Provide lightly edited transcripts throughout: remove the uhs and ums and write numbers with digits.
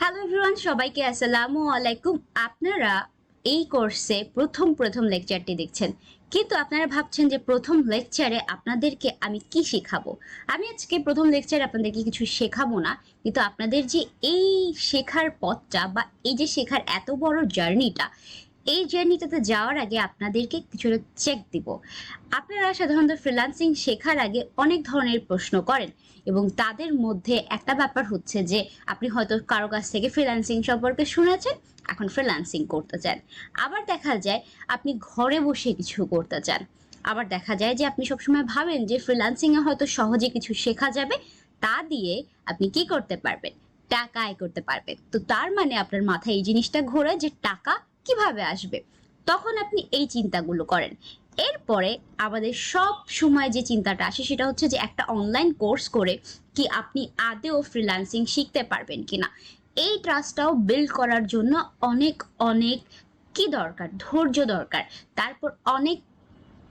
Hello everyone, সবাইকে আসসালামু আলাইকুম। আপনারা এই কোর্সে প্রথম লেকচারটি দেখছেন, কিন্তু আপনারা ভাবছেন যে প্রথম লেকচারে আপনাদেরকে আমি কি শেখাবো। আমি আজকে প্রথম লেকচারে আপনাদেরকে কিছু শেখাবো না, কিন্তু আপনাদের যে এই শেখার পথটা বা এই যে শেখার এত বড় জার্নিটা, এই জার্নিটাতে যাওয়ার আগে আপনাদেরকে কিছুটা চেক দিব। আপনারা সাধারণত ফ্রিল্যান্সিং শেখার আগে অনেক ধরনের প্রশ্ন করেন, এবং তাদের মধ্যে একটা ব্যাপার হচ্ছে যে আপনি হয়তো কারো কাছ থেকে ফ্রিল্যান্সিং সম্পর্কে শুনেছেন, এখন ফ্রিল্যান্সিং করতে চান। আবার দেখা যায় আপনি ঘরে বসে কিছু করতে চান। আবার দেখা যায় যে আপনি সবসময় ভাবেন যে ফ্রিল্যান্সিংয়ে হয়তো সহজে কিছু শেখা যাবে, তা দিয়ে আপনি কি করতে পারবেন, টাকা আয় করতে পারবেন। তো তার মানে আপনার মাথায় এই জিনিসটা ঘোরে যে টাকা কিভাবে আসবে, তখন আপনি এই চিন্তাগুলো করেন। এরপরে আমাদের সব সময় যে চিন্তাটা আসে সেটা হচ্ছে যে একটা অনলাইন কোর্স করে কি আপনি আদেও ফ্রিল্যান্সিং শিখতে পারবেন কিনা। এই ট্রাস্টটাও বিল্ড করার জন্য অনেক অনেক কি দরকার, ধৈর্য দরকার। তারপর অনেক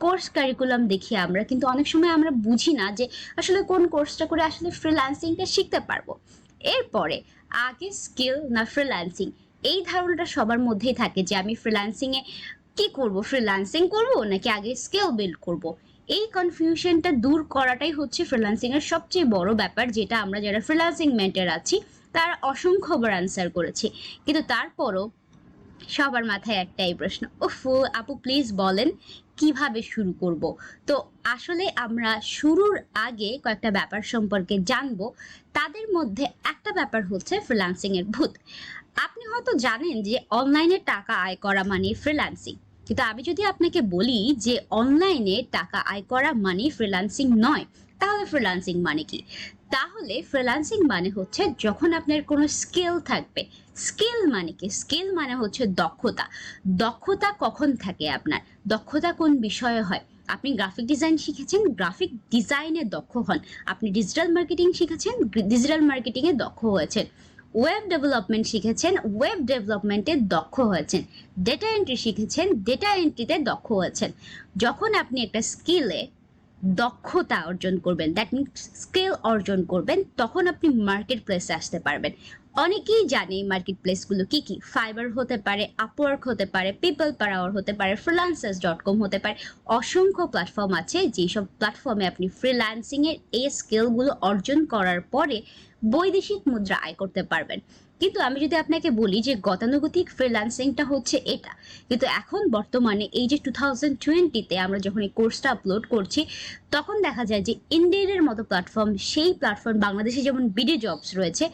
কোর্স কারিকুলাম দেখি আমরা, কিন্তু অনেক সময় আমরা বুঝি না যে আসলে কোন কোর্সটা করে আসলে ফ্রিল্যান্সিংটা শিখতে পারবো। এরপরে আগে স্কিল না ফ্রিল্যান্সিং, এই ধারণাটা সবার মধ্যেই থাকে যে আমি ফ্রিল্যান্সিংয়ে কি করব, ফ্রিল্যান্সিং করব নাকি আগে স্কিল বিল্ড করব। এই কনফিউশনটা দূর করাটাই হচ্ছে ফ্রিল্যান্সিং এর সবচেয়ে বড় ব্যাপার, যেটা আমরা যারা ফ্রিল্যান্সিং মেন্টর আছি তারা অসংখ্যবার আনসার করেছি। কিন্তু তারপরও সবার মাথায় একটাই প্রশ্ন, ওফো আপু প্লিজ বলেন কিভাবে শুরু করব। তো আসলে আমরা শুরুর আগে কয়েকটা ব্যাপার সম্পর্কে জানবো। তাদের মধ্যে একটা ব্যাপার হচ্ছে ফ্রিল্যান্সিং এর ভূত। আপনি হয়তো জানেন যে অনলাইনে টাকা আয় করা মানে ফ্রিল্যান্সিং, কিন্তু আমি যদি আপনাকে বলি যে অনলাইনে টাকা আয় করা মানে ফ্রিল্যান্সিং নয়, তাহলে ফ্রিল্যান্সিং মানে কি? তাহলে ফ্রিল্যান্সিং মানে হচ্ছে যখন আপনার কোনো স্কিল থাকবে। স্কিল মানে কি? স্কিল মানে হচ্ছে দক্ষতা। দক্ষতা কখন থাকে আপনার? দক্ষতা কোন বিষয়ে হয়? আপনি গ্রাফিক ডিজাইন শিখেছেন, গ্রাফিক ডিজাইনে দক্ষ হন। আপনি ডিজিটাল মার্কেটিং শিখেছেন, ডিজিটাল মার্কেটিংয়ে দক্ষ হয়েছেন। ওয়েব ডেভেলপমেন্ট শিখেছেন, ওয়েব ডেভেলপমেন্টে দক্ষ হয়েছেন। ডেটা এন্ট্রি শিখেছেন, ডেটা এন্ট্রিতে দক্ষ হয়েছেন। যখন আপনি একটা স্কিলে দক্ষতা অর্জন করবেন, দ্যাট মিনস স্কিল অর্জন করবেন, তখন আপনি মার্কেট প্লেসে আসতে পারবেন। অনেকেই জানে মার্কেট প্লেসগুলো কি কি। ফাইবার হতে পারে, আপওয়ার্ক হতে পারে, পিপল পাওয়ার হতে পারে, freelancers.com হতে পারে। অসংখ্য প্ল্যাটফর্ম আছে যেসব প্ল্যাটফর্মে আপনি ফ্রিল্যান্সিংয়ের এই স্কিলগুলো অর্জন করার পরে বৈদেশিক মুদ্রা আয় করতে পারবেন। কিন্তু আমি যদি আপনাকে বলি যে গতানুগতিক ফ্রিল্যান্সিংটা হচ্ছে এটা, কিন্তু এখন বর্তমানে এই যে 2020-তে আমরা যখন এই কোর্সটা আপলোড করছি, তখন দেখা যায় যে ইন্ডিডের মতো প্ল্যাটফর্ম, সেই প্ল্যাটফর্ম বাংলাদেশে যেমন বিডি জবস রয়েছে,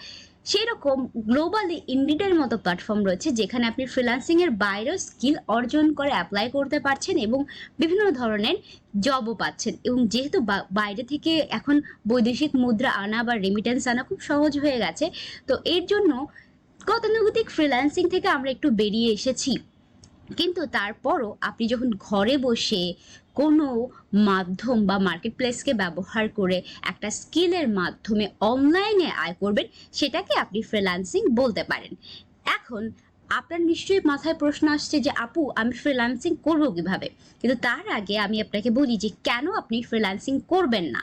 সেই রকম গ্লোবালি ইন্ডিডের মতো প্ল্যাটফর্ম রয়েছে যেখানে আপনি ফ্রিল্যান্সিংয়ের বাইরেও স্কিল অর্জন করে অ্যাপ্লাই করতে পারছেন এবং বিভিন্ন ধরনের জবও পাচ্ছেন। এবং যেহেতু বাইরে থেকে এখন বৈদেশিক মুদ্রা আনা বা রেমিটেন্স আনা খুব সহজ হয়ে গেছে, তো এর জন্য গতানুগতিক ফ্রিল্যান্সিং থেকে আমরা একটু বেরিয়ে এসেছি। কিন্তু তারপরও আপনি যখন ঘরে বসে কোনো মাধ্যম বা মার্কেট প্লেসকে ব্যবহার করে একটা স্কিলের মাধ্যমে অনলাইনে আয় করবেন, সেটাকে আপনি ফ্রিল্যান্সিং বলতে পারেন। এখন আপনার নিশ্চয়ই মাথায় প্রশ্ন আসছে যে আপু আমি ফ্রিল্যান্সিং করবো কিভাবে। কিন্তু তার আগে আমি আপনাকে বলি যে কেন আপনি ফ্রিল্যান্সিং করবেন না।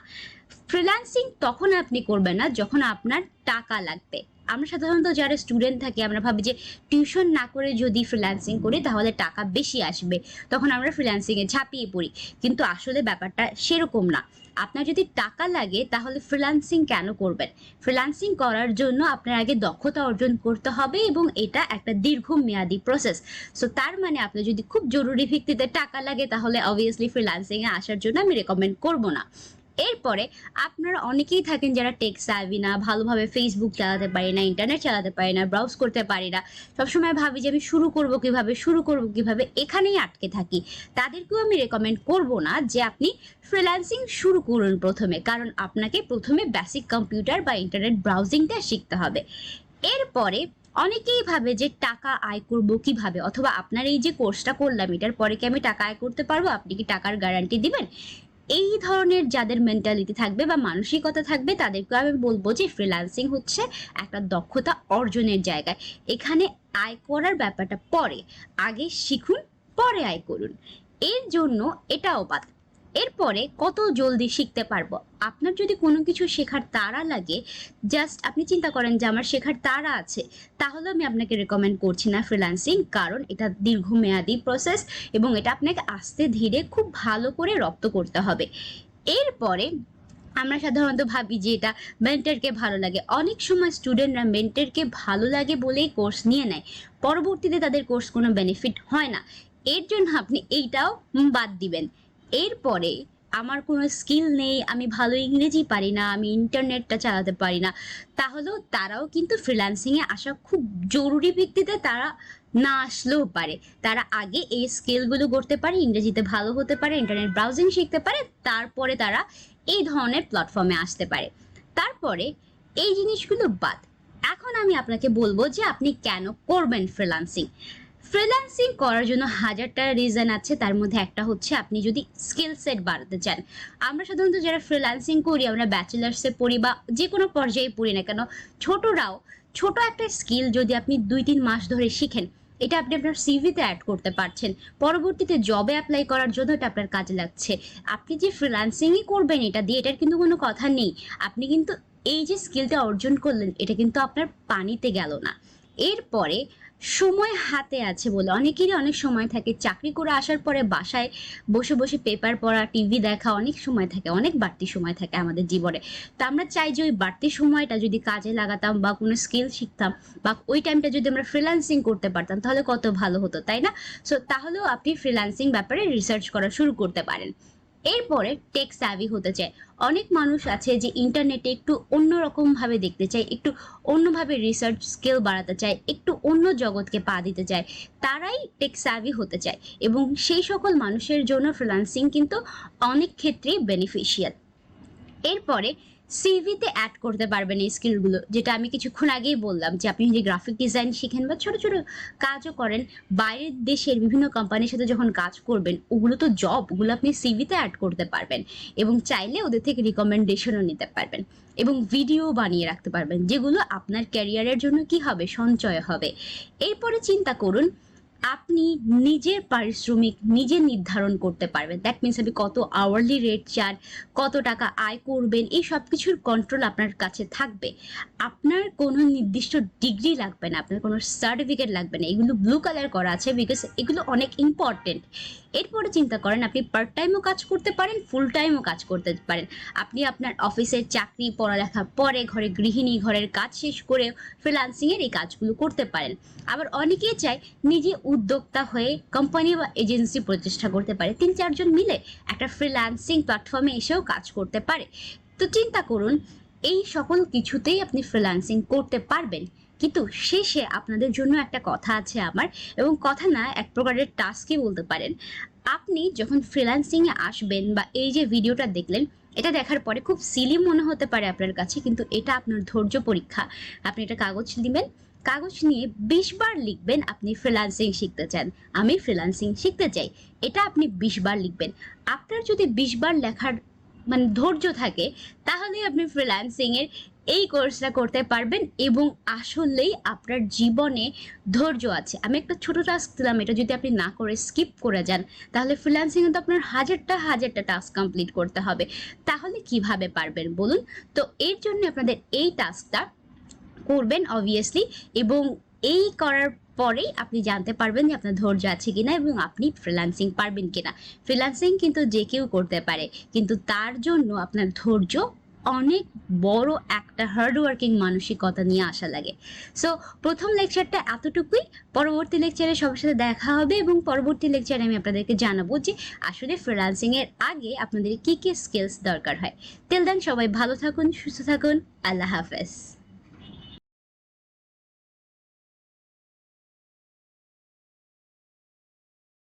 ফ্রিল্যান্সিং তখন আপনি করবেন না যখন আপনার টাকা লাগবে। আমরা সাধারণত যারা স্টুডেন্ট থাকি আমরা ভাবি যে টিউশন না করে যদি ফ্রিল্যান্সিং করি তাহলে টাকা বেশি আসবে, তখন আমরা ফ্রিল্যান্সিংয়ে ঝাঁপিয়ে পড়ি। কিন্তু আসলে ব্যাপারটা সেরকম না। আপনার যদি টাকা লাগে তাহলে ফ্রিল্যান্সিং কেন করবেন? ফ্রিল্যান্সিং করার জন্য আপনার আগে দক্ষতা অর্জন করতে হবে, এবং এটা একটা দীর্ঘমেয়াদী প্রসেস। সো তার মানে আপনার যদি খুব জরুরি ভিত্তিতে টাকা লাগে তাহলে অবভিয়াসলি ফ্রিল্যান্সিংয়ে আসার জন্য আমি রেকমেন্ড করব না। এরপরে আপনারা অনেকেই থাকেন যারা টেক সার্ভি না, ভালোভাবে ফেসবুক চালাতে পারি না, ইন্টারনেট চালাতে পারি না, ব্রাউজ করতে পারি না, সবসময় ভাবি যে আমি শুরু করব কিভাবে, এখানেই আটকে থাকি। তাদেরকেও আমি রেকমেন্ড করব না যে আপনি ফ্রিল্যান্সিং শুরু করুন প্রথমে, কারণ আপনাকে প্রথমে বেসিক কম্পিউটার বা ইন্টারনেট ব্রাউজিংটা শিখতে হবে। এরপরে অনেকেই ভাবে যে টাকা আয় করব কিভাবে, অথবা আপনার এই যে কোর্সটা করলাম এটার পরে কি আমি টাকা আয় করতে পারবো, আপনি কি টাকার গ্যারান্টি দিবেন? এই ধরনের যাদের মেন্টালিটি থাকবে বা মানসিকতা থাকবে তাদেরকে আমি বলবো যে ফ্রিল্যান্সিং হচ্ছে একটা দক্ষতা অর্জনের জায়গায়। এখানে আয় করার ব্যাপারটা পরে, আগে শিখুন পরে আয় করুন। এর জন্য এটাও বাদ। এরপরে কত জলদি শিখতে পারবো। আপনার যদি কোনো কিছু শেখার তাড়া লাগে, জাস্ট আপনি চিন্তা করেন যে আমার শেখার তাড়া আছে, তাহলে আমি আপনাকে রেকমেন্ড করছি না ফ্রিল্যান্সিং, কারণ এটা দীর্ঘমেয়াদী প্রসেস এবং এটা আপনাকে আস্তে ধীরে খুব ভালো করে রপ্ত করতে হবে। এরপরে আমরা সাধারণত ভাবি যে এটা মেন্টরকে ভালো লাগে। অনেক সময় স্টুডেন্টরা মেন্টরকে ভালো লাগে বলেই কোর্স নিয়ে নেয়, পরবর্তীতে তাদের কোর্স কোনো বেনিফিট হয় না। এর জন্য আপনি এইটাও বাদ দিবেন। এরপরে আমার কোনো স্কিল নেই, আমি ভালো ইংরেজি পারি না, আমি ইন্টারনেটটা চালাতে পারি না, তাহলেও তারাও কিন্তু ফ্রিল্যান্সিংয়ে আসা খুব জরুরি ভিত্তিতে তারা না আসলেও পারে। তারা আগে এই স্কিলগুলো করতে পারে, ইংরেজিতে ভালো হতে পারে, ইন্টারনেট ব্রাউজিং শিখতে পারে, তারপরে তারা এই ধরনের প্ল্যাটফর্মে আসতে পারে। তারপরে এই জিনিসগুলো বাদ, এখন আমি আপনাকে বলবো যে আপনি কেন করবেন ফ্রিল্যান্সিং। ফ্রিল্যান্সিং করার জন্য হাজারটা রিজন আছে, তার মধ্যে একটা হচ্ছে আপনি যদি স্কিল সেট বাড়াতে চান। আমরা সাধারণত যারা ফ্রিল্যান্সিং করি, আমরা ব্যাচেলার্সে পড়ি বা যে কোনো পর্যায়ে পড়ি না কেন, ছোটরাও ছোট একটা স্কিল যদি আপনি 2-3 মাস ধরে শিখেন, এটা আপনি আপনার সিভিতে অ্যাড করতে পারছেন, পরবর্তীতে জবে অ্যাপ্লাই করার জন্য এটা আপনার কাজে লাগছে। আপনি যে ফ্রিল্যান্সিংই করবেন এটা দিয়ে, এটার কিন্তু কোনো কথা নেই। আপনি কিন্তু এই যে স্কিলটা অর্জন করলেন, এটা কিন্তু আপনার পানিতে গেল না। এরপরে সময় হাতে আছে বলে, অনেকেরই অনেক সময় থাকে, চাকরি করে আসার পরে বাসায় বসে বসে পেপার পড়া, টিভি দেখা, অনেক সময় থাকে, অনেক বাড়তি সময় থাকে আমাদের জীবনে। তা আমরা চাই যে ওই বাড়তি সময়টা যদি কাজে লাগাতাম বা কোনো স্কিল শিখতাম, বা ওই টাইমটা যদি আমরা ফ্রিল্যান্সিং করতে পারতাম, তাহলে কত ভালো হতো, তাই না? সো তাহলেও আপনি ফ্রিল্যান্সিং ব্যাপারে রিসার্চ করা শুরু করতে পারেন। এরপরে টেক স্যাভি হতে চায়। অনেক মানুষ আছে যে ইন্টারনেটে একটু অন্যরকম ভাবে দেখতে চায়, একটু অন্যভাবে রিসার্চ স্কিল বাড়াতে চায়, একটু অন্য জগৎকে পা দিতে চায়, তারাই টেক স্যাভি হতে চায়। এবং সেই সকল মানুষের জন্য ফ্রিল্যান্সিং কিন্তু অনেক ক্ষেত্রেই বেনিফিশিয়াল। এরপরে সিভিতে অ্যাড করতে পারবেন এই স্কিলগুলো, যেটা আমি কিছুক্ষণ আগেই বললাম, যে আপনি যদি গ্রাফিক ডিজাইন শিখেন বা ছোট ছোট কাজও করেন, বাইরের দেশের বিভিন্ন কোম্পানির সাথে যখন কাজ করবেন, ওগুলো তো জব, ওগুলো আপনি সিভিতে অ্যাড করতে পারবেন এবং চাইলে ওদের থেকে রিকমেন্ডেশনও নিতে পারবেন এবং ভিডিও বানিয়ে রাখতে পারবেন, যেগুলো আপনার ক্যারিয়ারের জন্য কি হবে, সঞ্চয় হবে। এরপরে চিন্তা করুন, আপনি নিজের পারিশ্রমিক নিজে নির্ধারণ করতে পারবেন। দ্যাট মিনস আপনি কত আওয়ারলি রেট চান, কত টাকা আয় করবেন, এই সব কিছুর কন্ট্রোল আপনার কাছে থাকবে। আপনার কোনো নির্দিষ্ট ডিগ্রি লাগবে না, আপনার কোনো সার্টিফিকেট লাগবে না, এগুলো ব্লু কালার করা আছে বিকজ এগুলো অনেক ইম্পর্টেন্ট। এরপরে চিন্তা করেন, আপনি পার্ট টাইমও কাজ করতে পারেন, ফুল টাইমও কাজ করতে পারেন। আপনি আপনার অফিসের চাকরি, পড়ালেখা পরে, ঘরে গৃহিণী, ঘরের কাজ শেষ করে ফ্রিল্যান্সিংয়ের এই কাজগুলো করতে পারেন। আবার অনেকেই চায় নিজে উদ্যোক্তা হয়ে কোম্পানি বা এজেন্সি প্রতিষ্ঠা করতে পারে, 3-4 জন মিলে একটা ফ্রিল্যান্সিং প্ল্যাটফর্মে এসেও কাজ করতে পারে। তো চিন্তা করুন, এই সকল কিছুতেই আপনি ফ্রিল্যান্সিং করতে পারবেন। কিন্তু শেষে আপনাদের জন্য একটা কথা আছে আমার, এবং কথা না, এক প্রকারের টাস্কই বলতে পারেন। আপনি যখন ফ্রিল্যান্সিংয়ে আসবেন বা এই যে ভিডিওটা দেখলেন, এটা দেখার পরে খুব সিলি মনে হতে পারে আপনার কাছে, কিন্তু এটা আপনার ধৈর্য পরীক্ষা। আপনি এটা কাগজ দিবেন, কাগজ নিয়ে 20 বার লিখবেন আপনি ফ্রিল্যান্সিং শিখতে চান, আমি ফ্রিল্যান্সিং শিখতে চাই, এটা আপনি 20 বার লিখবেন। আপনার যদি 20 বার লেখার মানে ধৈর্য থাকে, তাহলে আপনি ফ্রিল্যান্সিং এর এই কোর্সটা করতে পারবেন এবং আসলেই আপনার জীবনে ধৈর্য আছে। আমি একটা ছোট টাস্ক দিলাম, এটা যদি আপনি না করে স্কিপ করে যান, তাহলে ফ্রিল্যান্সিং এ তো আপনার হাজারটা হাজারটা টাস্ক কমপ্লিট করতে হবে। তাহলে কিভাবে পারবেন বলুন? তো এর জন্য আপনাদের এই টাস্কটা করবেন অবভিয়াসলি, এবং এই করার পরেই আপনি জানতে পারবেন যে আপনার ধৈর্য আছে কিনা এবং আপনি ফ্রিল্যান্সিং পারবেন কিনা। ফ্রিল্যান্সিং কিন্তু যে কেউ করতে পারে, কিন্তু তার জন্য আপনার ধৈর্য অনেক বড় একটা হার্ডওয়ার্কিং মানসিকতা নিয়ে আসা লাগে। সো প্রথম লেকচারটা এতটুকুই। পরবর্তী লেকচারে সবার সাথে দেখা হবে এবং পরবর্তী লেকচারে আমি আপনাদেরকে জানাবো যে আসলে ফ্রিল্যান্সিং এর আগে আপনাদের কি কি স্কিলস দরকার হয়। টিল দেন সবাই ভালো থাকুন, সুস্থ থাকুন, আল্লাহ হাফেজ।